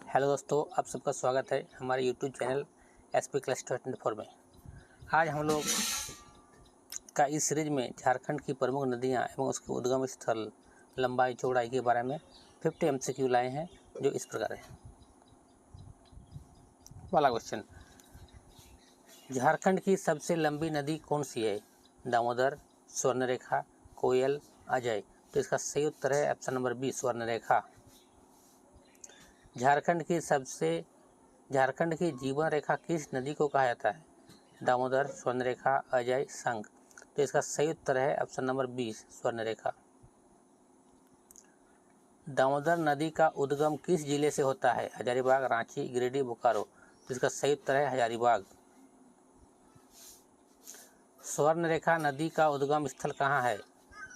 Hello दोस्तों, आप सबका स्वागत है हमारे यूट्यूब चैनल SP क्लस्टर 24 में। आज हम लोग का इस सीरीज में झारखंड की प्रमुख नदियां एवं उसके उद्गम स्थल, लंबाई चौड़ाई के बारे में 50 MCQ लाए हैं, जो इस प्रकार है। पहला क्वेश्चन, झारखंड की सबसे लंबी नदी कौन सी है? दामोदर, स्वर्णरेखा, कोयल, अजय। तो इसका सही उत्तर है option number B, Subarnarekha. Jharkhand की जीवन रेखा किस नदी को कहा जाता है? दामोदर, स्वर्णरेखा, अजय, संघ। तो इसका सही उत्तर है option number B, Subarnarekha. Damodar नदी का उद्गम किस जिले से होता है? हजारीबाग, रांची, गिरिडीह, बोकारो। तो इसका सही उत्तर है हजारीबाग। स्वर्णरेखा नदी का उद्गम स्थल कहाँ है?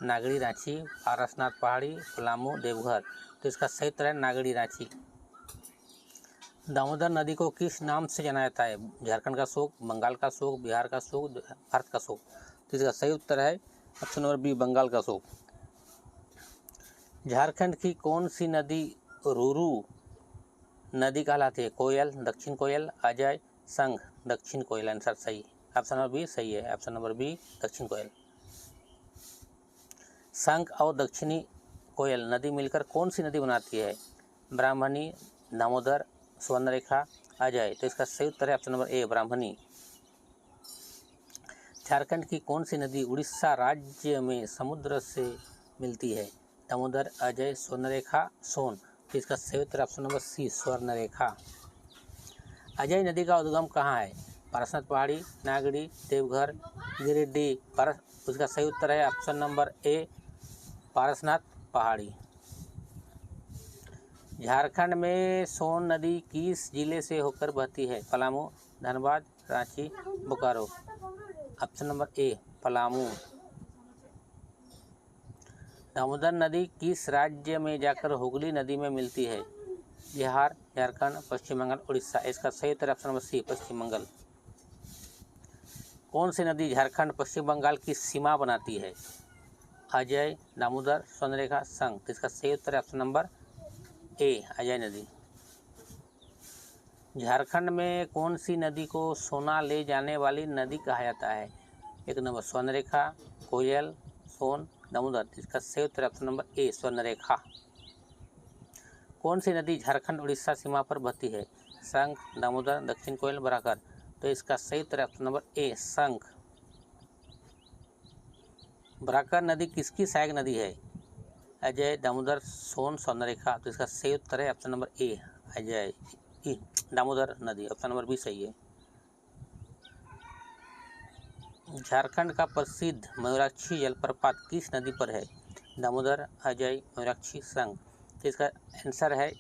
नागड़ी, रांची, पारसनाथ पहाड़ी, पलामू, देवघर। तो इसका सही उत्तर है नागड़ी, रांची। दामोदर नदी को किस नाम से जाना जाता है? झारखंड का शोक, बंगाल का शोक, बिहार का शोक, भारत का शोक। तो इसका सही उत्तर है ऑप्शन नंबर बी, बंगाल का शोक। झारखंड की कौन सी नदी रुरु नदी कहलाती है? कोयल, दक्षिण कोयल, अजय, संघ। दक्षिण कोयल आंसर सही, ऑप्शन नंबर बी सही है। ऑप्शन नंबर बी, दक्षिण कोयल। संघ और दक्षिणी कोयल नदी मिलकर कौन सी नदी बनाती है? ब्राह्मणी, दामोदर, स्वर्णरेखा, अजय। तो इसका सही उत्तर है ऑप्शन नंबर ए, ब्राह्मणी। झारखंड की कौन सी नदी उड़ीसा राज्य में समुद्र से मिलती है? दामोदर, अजय, स्वर्णरेखा, सोन। तो इसका सही उत्तर option number C, Subarnarekha. Ajay नदी का उद्गम कहाँ है? पारसनाथ पहाड़ी, नागड़ी, देवघर, गिरिडीह। उसका सही उत्तर है ऑप्शन नंबर ए, पारसनाथ पहाड़ी। झारखंड में सोन नदी किस जिले से होकर बहती है? पलामू, धनबाद, रांची, बोकारो। ऑप्शन नंबर ए, पलामू। दामोदर नदी किस राज्य में जाकर हुगली नदी में मिलती है? बिहार, झारखंड, पश्चिम बंगाल, उड़ीसा। इसका सही उत्तर ऑप्शन नंबर सी, पश्चिम बंगाल। कौन सी नदी झारखंड पश्चिम बंगाल की सीमा बनाती है? अजय, दामोदर, स्वर्णरेखा, संघ। इसका सही उत्तर ऑप्शन नंबर ए, अजय नदी। झारखंड में कौन सी नदी को सोना ले जाने वाली नदी कहा जाता है? एक नंबर स्वर्णरेखा, कोयल, सोन, दामोदर। इसका सही उत्तर ऑप्शन नंबर ए, स्वर्णरेखा। कौन सी नदी झारखंड उड़ीसा सीमा पर बहती है? संघ, दामोदर, दक्षिण कोयल, बराकर। तो इसका सही उत्तर ऑप्शन नंबर ए, संघ। बराकर नदी किसकी सहायक नदी है? अजय, दामोदर, सोन, स्वर्णरेखा। तो इसका सही उत्तर है option number A, Ajay Damodar नदी। ऑप्शन नंबर बी सही है। झारखंड का प्रसिद्ध मयूराक्षी जलप्रपात किस नदी पर है? दामोदर, अजय, मयूराक्षी, संघ। तो इसका आंसर है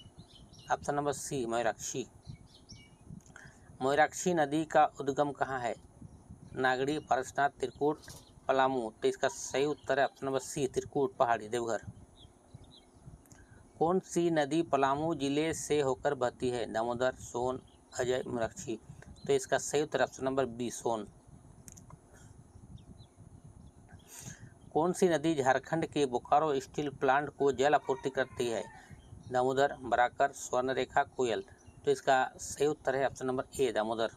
option number C, Mayurakshi. Mayurakshi नदी का उद्गम कहाँ है? नागड़ी, पारसनाथ, त्रिकुट, पलामू। तो इसका सही उत्तर है ऑप्शन नंबर सी, त्रिकुट पहाड़ी, देवघर। कौन सी नदी पलामू जिले से होकर बहती है? दामोदर, सोन, अजय, मयूराक्षी। तो इसका सही उत्तर ऑप्शन नंबर बी, सोन। कौन सी नदी झारखंड के बोकारो स्टील प्लांट को जल आपूर्ति करती है? दामोदर, बराकर, स्वर्णरेखा, कोयल। तो इसका सही उत्तर है ऑप्शन नंबर ए, दामोदर।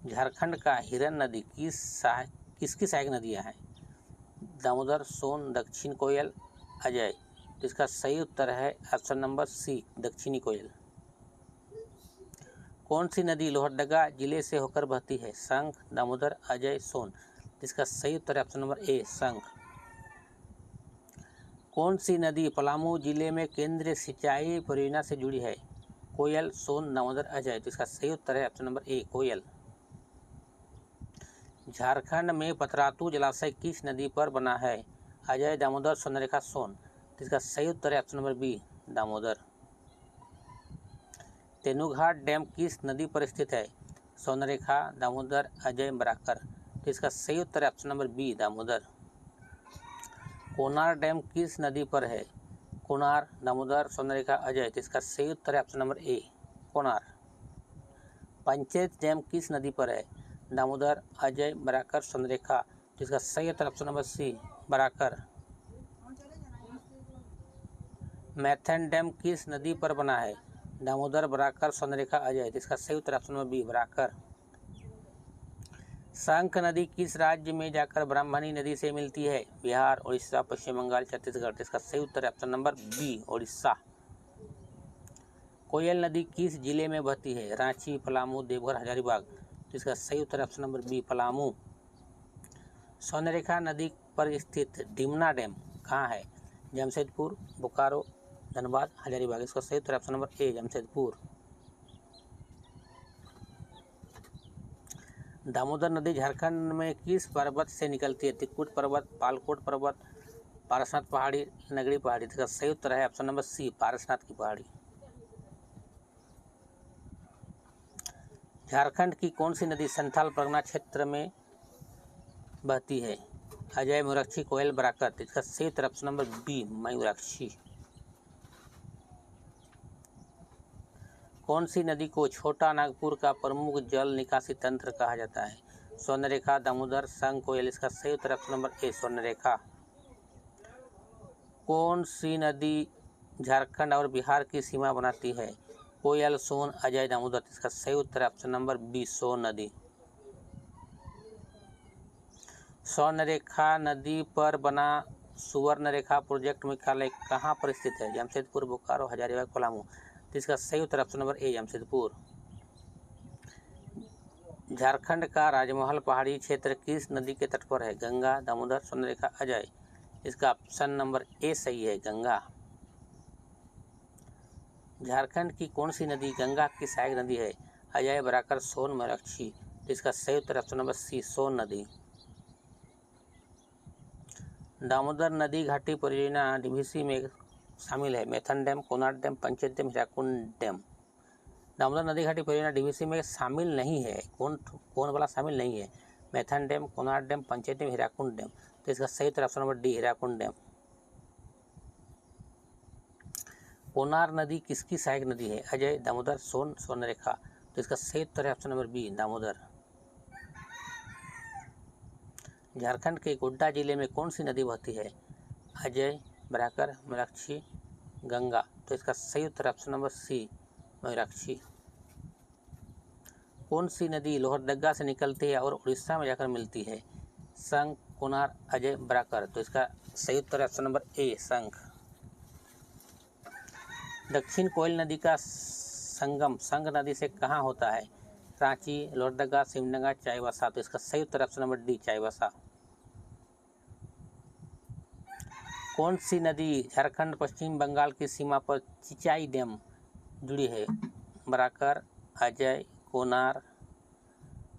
झारखंड का हिरन नदी किसकी सहायक नदियां हैं? दामोदर, सोन, दक्षिण कोयल, अजय। तो इसका सही उत्तर है ऑप्शन नंबर सी, दक्षिणी कोयल। कौन सी नदी लोहरदगा जिले से होकर बहती है? संघ, दामोदर, अजय, सोन। इसका सही उत्तर है ऑप्शन नंबर ए, संघ। कौन सी नदी पलामू जिले में केंद्रीय सिंचाई परियोजना से जुड़ी है? कोयल, सोन, दामोदर, अजय। तो इसका सही उत्तर है ऑप्शन नंबर ए, कोयल। झारखंड में पतरातू जलाशय किस नदी पर बना है? अजय, दामोदर, स्वर्णरेखा, सोन। तो इसका सही उत्तर है option number B, Damodar. Tenughat dam किस नदी पर स्थित है? स्वर्णरेखा, दामोदर, अजय, बराकर। तो इसका सही उत्तर है option number B, Damodar. Konar dam किस नदी पर है? कोनार, दामोदर, स्वर्णरेखा, अजय। तो इसका सही उत्तर है ऑप्शन नंबर ए, कोनार। पंचेत डैम किस नदी पर है? दामोदर, अजय, बराकर, स्वर्णरेखा। तो इसका सही उत्तर option number C, Barakar. Maithon dam किस नदी पर बना है? दामोदर, बराकर, स्वर्णरेखा, अजय। इसका सही उत्तर ऑप्शन नंबर बी, बराकर। शंख नदी किस राज्य में जाकर ब्राह्मणी नदी से मिलती है? बिहार, उड़ीसा, पश्चिम बंगाल, छत्तीसगढ़। इसका सही उत्तर ऑप्शन नंबर बी, उड़ीसा। कोयल नदी किस जिले में बहती है? रांची, पलामू, देवघर, हजारीबाग। इसका सही उत्तर option number B, Palamu. Subarnarekha नदी पर स्थित डिमना डैम कहाँ है? जमशेदपुर, बोकारो, धनबाद, हजारीबाग। इसका सही उत्तर option number A, Jamshedpur. Damodar नदी झारखंड में किस पर्वत से निकलती है? त्रिकुट पर्वत, पालकोट पर्वत, पारसनाथ पहाड़ी, नगरी पहाड़ी। इसका सही उत्तर है ऑप्शन नंबर सी, पारसनाथ की पहाड़ी। झारखंड की कौन सी नदी संथाल परगना क्षेत्र में बहती है? अजय, मयूराक्षी, कोयल, बराकर। इसका सही उत्तर ऑप्शन नंबर बी, मयूराक्षी। कौन सी नदी को छोटा नागपुर का प्रमुख जल निकासी तंत्र कहा जाता है? स्वर्णरेखा, दामोदर, शंख, कोयल। इसका सही उत्तर ऑप्शन नंबर ए, स्वर्णरेखा। कौन सी नदी झारखंड और बिहार की सीमा बनाती है? कोयल, सोन, अजय, दामोदर। इसका सही उत्तर ऑप्शन नंबर बी, सोन नदी। स्वर्णरेखा नदी पर बना सुवर्णरेखा प्रोजेक्ट मुख्यालय कहाँ पर स्थित है? जमशेदपुर, बोकारो, हजारीबाग, पलामू। इसका सही उत्तर option number A, Jamshedpur. Jharkhand का राजमहल पहाड़ी क्षेत्र किस नदी के तट पर है? गंगा, दामोदर, स्वर्णरेखा, अजय। इसका ऑप्शन नंबर ए सही है, गंगा। झारखंड की कौन सी नदी गंगा की सहायक नदी है? अजय, बराकर, सोन, मयूराक्षी। इसका सही उत्तर ऑप्शन नंबर सी, सोन नदी। दामोदर नदी घाटी परियोजना डीवीसी में शामिल है? Maithon dam, Konar dam, Panchet dam, Hirakud dam. Damodar नदी घाटी परियोजना डीवीसी में शामिल नहीं है। कौन वाला शामिल नहीं है? Maithon dam, Konar dam, Panchet dam, Hirakud dam. तो इसका सही उत्तर option number D, Hirakud dam. Konar नदी किसकी सहायक नदी है? अजय, दामोदर, सोन, स्वर्णरेखा। तो इसका सही उत्तर है option number B, Damodar. Jharkhand के गोड्डा जिले में कौन सी नदी बहती है? अजय, बराकर, मयूराक्षी, गंगा। तो इसका सही उत्तर ऑप्शन नंबर सी, मयूराक्षी। कौन सी नदी लोहरदगा से निकलती है और उड़ीसा में जाकर मिलती है? शंख, कोनार, अजय, बराकर। तो इसका सही उत्तर है ऑप्शन नंबर ए, शंख। दक्षिण कोयल नदी का संगम संग नदी से कहाँ होता है? रांची, लोहरदगा, सिमडेगा, चाईबासा। तो इसका सही उत्तर ऑप्शन नंबर डी, चाईबासा। कौन सी नदी झारखंड पश्चिम बंगाल की सीमा पर चिचाई डैम जुड़ी है? बराकर, अजय, कोनार,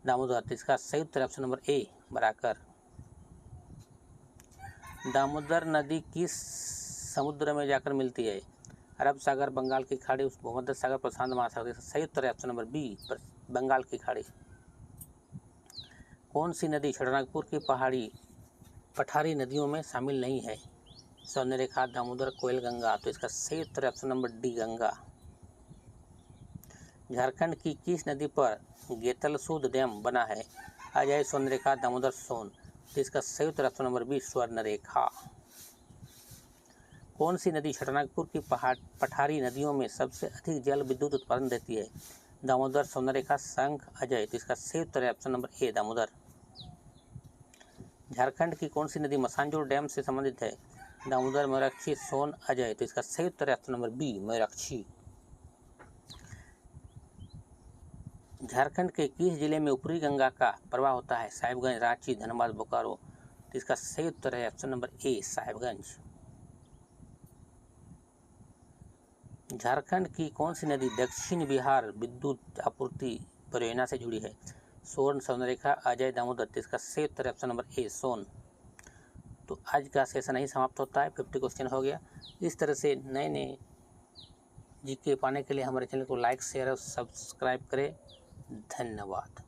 दामोदर। तो इसका सही उत्तर option number A, Barakar. Damodar नदी किस समुद्र में जाकर मिलती है? अरब सागर, बंगाल की खाड़ी, भूमध्य सागर, प्रशांत महासागर। सही उत्तर है ऑप्शन नंबर बी, बंगाल की खाड़ी। कौन सी नदी छोटानागपुर की पठारी नदियों में शामिल नहीं है? स्वर्णरेखा, दामोदर, कोयल, गंगा। तो इसका सही उत्तर है option number D, Ganga. Jharkhand की किस नदी पर गेतलसूद डैम बना है? अजय, स्वर्णरेखा, दामोदर, सोन। तो इसका सही उत्तर ऑप्शन नंबर बी, स्वर्णरेखा। कौन सी नदी छोटानागपुर की पठारी नदियों में सबसे अधिक जल विद्युत उत्पादन देती है? दामोदर, स्वर्णरेखा, शंख, अजय। तो इसका सही उत्तर है ऑप्शन नंबर ए, दामोदर। झारखंड की कौन सी नदी मसानजोर डैम से संबंधित है? दामोदर, मयूराक्षी, सोन, अजय। तो इसका सही उत्तर है option number B, Mayurakshi. Jharkhand के किस जिले में ऊपरी गंगा का प्रवाह होता है? साहिबगंज, रांची, धनबाद, बोकारो। तो इसका सही उत्तर है ऑप्शन नंबर ए, साहिबगंज। झारखंड की कौन सी नदी दक्षिण बिहार विद्युत आपूर्ति परियोजना से जुड़ी है? सोन, स्वर्णरेखा, अजय, दामोदर। तो इसका सही उत्तर है ऑप्शन नंबर ए, सोन। तो आज का सेशन यही समाप्त होता है। 50 क्वेश्चन हो गया। इस तरह से नए नए जीके पाने के लिए हमारे चैनल को लाइक, शेयर और सब्सक्राइब करें। धन्यवाद।